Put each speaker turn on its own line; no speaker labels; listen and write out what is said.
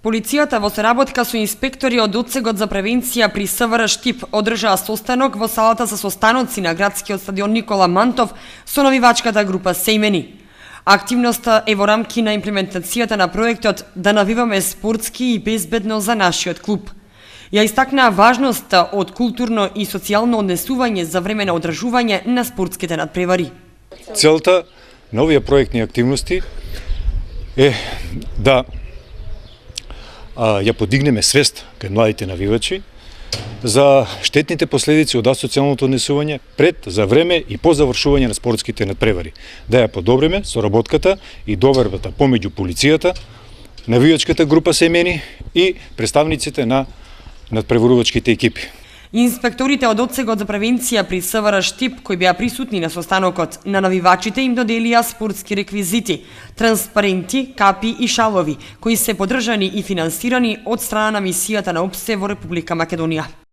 Полицијата во соработка со инспектори од Одсегот за превенција при СВР Штип одржаа состанок во салата за состаноци на градскиот стадион Никола Мантов со навивачката група Сејмени. Активноста е во рамки на имплементацијата на проектот да навиваме спортски и безбедно за нашиот клуб. Ја истакнаа важноста од културно и социјално однесување за време на одржување на спортските надпревари.
Целта на овие проектни активности е да ја подигнеме свест кај младите навивачи за штетните последици од асоцијалното однесување пред, за време и по завршување на спортските надпревари. Да ја подобриме соработката и довербата помеѓу полицијата, навивачката група Сејмени и представниците на надпреварувачките екипи.
Инспекторите од Одсегот за превенција при СВР Штип, кои беа присутни на состанокот, на навивачите им доделија спортски реквизити, транспаренти, капи и шалови, кои се поддржани и финансирани од страна на мисијата на ОПСЕ во Република Македонија.